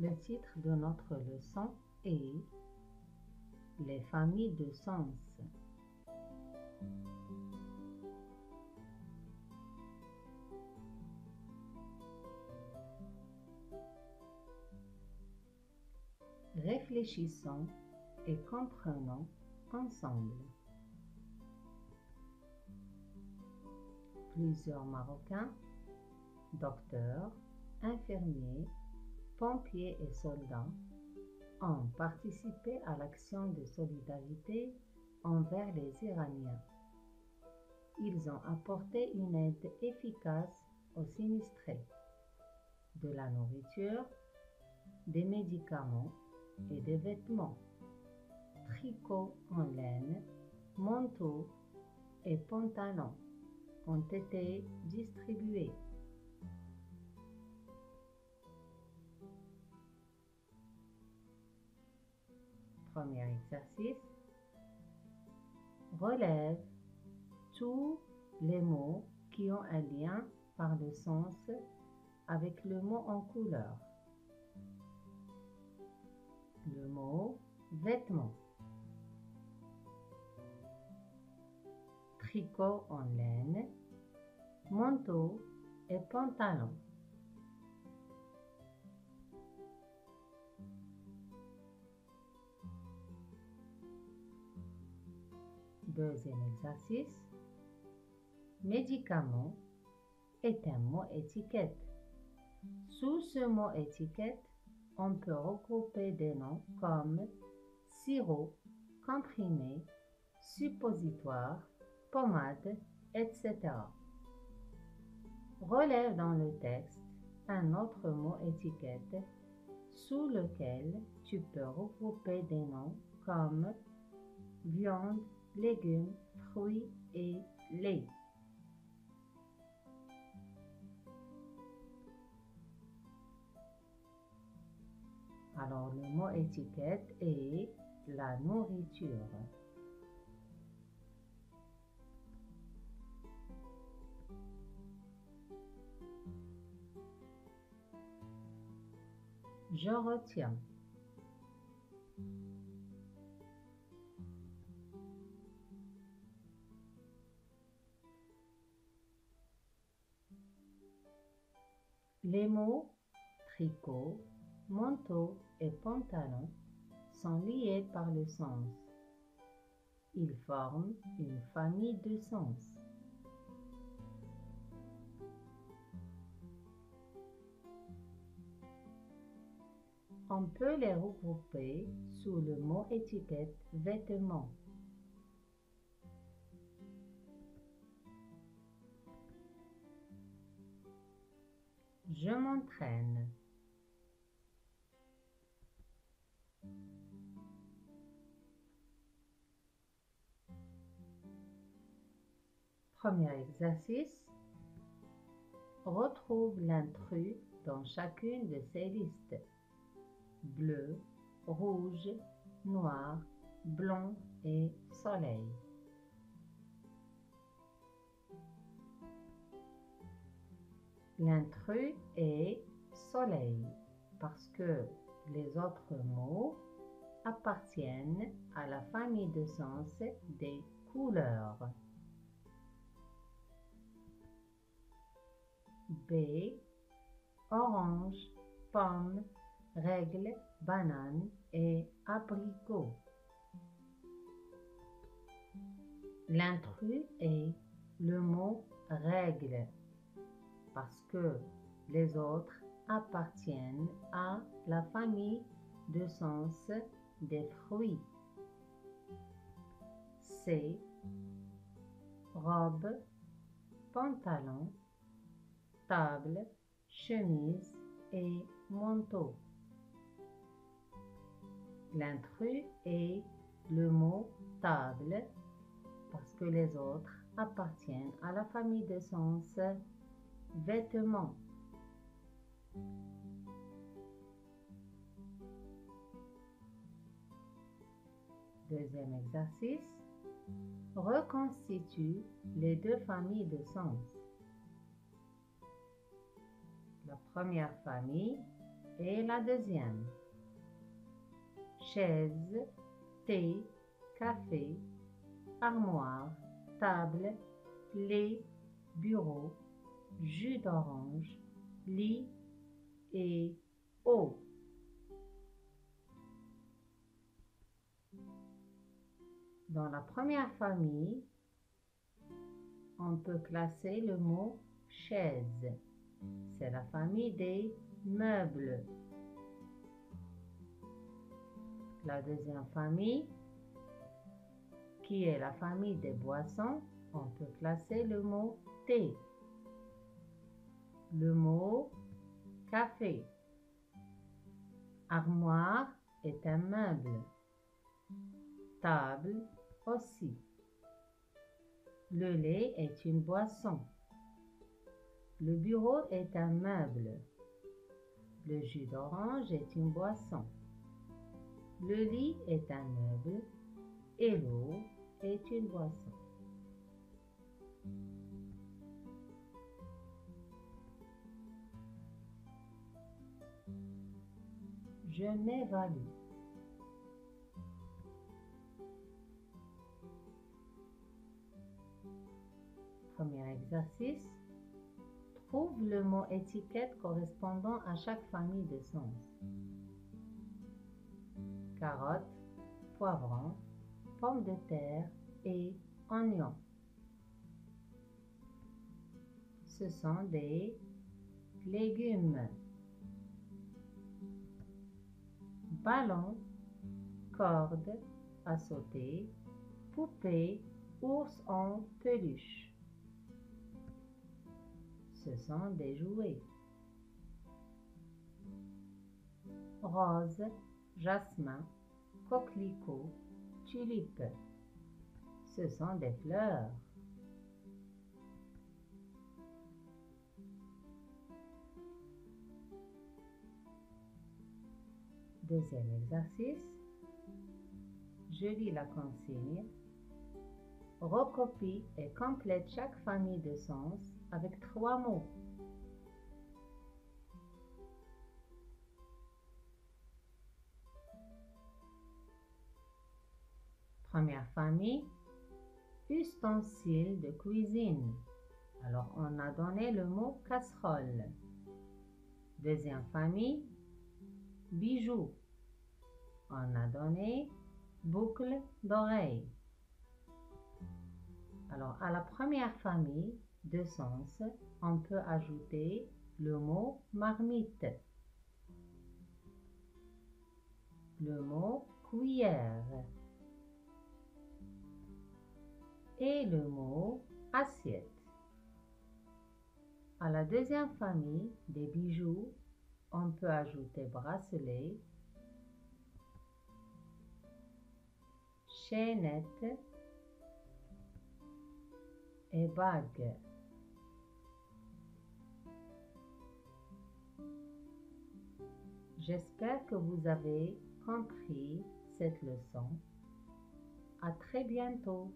Le titre de notre leçon est Les familles de sens. Réfléchissons et comprenons ensemble. Plusieurs Marocains, docteurs, infirmiers, pompiers et soldats ont participé à l'action de solidarité envers les Iraniens. Ils ont apporté une aide efficace aux sinistrés, de la nourriture, des médicaments et des vêtements, tricots en laine, manteaux et pantalons ont été distribués. Premier exercice. Relève tous les mots qui ont un lien par le sens avec le mot en couleur. Le mot vêtements, tricot en laine, manteau et pantalon. Deuxième exercice. Médicament est un mot étiquette. Sous ce mot étiquette, on peut regrouper des noms comme sirop, comprimé, suppositoire, pommade, etc. Relève dans le texte un autre mot étiquette sous lequel tu peux regrouper des noms comme viande, légumes, fruits et lait. Alors, le mot étiquette est la nourriture. Je retiens. Les mots tricot, manteau et pantalon sont liés par le sens. Ils forment une famille de sens. On peut les regrouper sous le mot étiquette vêtements. Je m'entraîne. Premier exercice. Retrouve l'intrus dans chacune de ces listes. Bleu, rouge, noir, blanc et soleil. L'intrus est soleil parce que les autres mots appartiennent à la famille de sens des couleurs. B, orange, pomme, règle, banane et abricot. L'intrus est le mot règle parce que les autres appartiennent à la famille de sens des fruits. C, robe, pantalon, table, chemise et manteau. L'intrus est le mot table parce que les autres appartiennent à la famille de sens vêtements. Deuxième exercice. Reconstitue les deux familles de sens. La première famille Et la deuxième. Chaise, thé, café, armoire, table, lait, bureau, jus d'orange, lit et eau. Dans la première famille, on peut classer le mot chaise. C'est la famille des meubles. La deuxième famille, qui est la famille des boissons, on peut classer le mot thé. Le mot café. Armoire est un meuble. Table aussi. Le lait est une boisson. Le bureau est un meuble. Le jus d'orange est une boisson. Le lit est un meuble et l'eau est une boisson. Je m'évalue. Premier exercice. Trouve le mot étiquette correspondant à chaque famille de sens. Carotte, poivron, pomme de terre et oignon. Ce sont des légumes. Ballon, corde à sauter, poupée, ours en peluche. Ce sont des jouets. Rose, jasmin, coquelicot, tulipe. Ce sont des fleurs. Deuxième exercice. Je lis la consigne. Recopie et complète chaque famille de sens avec 3 mots. Première famille, ustensiles de cuisine. Alors, on a donné le mot casserole. Deuxième famille, bijoux. On a donné boucle d'oreille. Alors, à la première famille de sens, on peut ajouter le mot marmite, le mot cuillère et le mot assiette. À la deuxième famille des bijoux, on peut ajouter bracelet, chaînette et bague. J'espère que vous avez compris cette leçon. À très bientôt.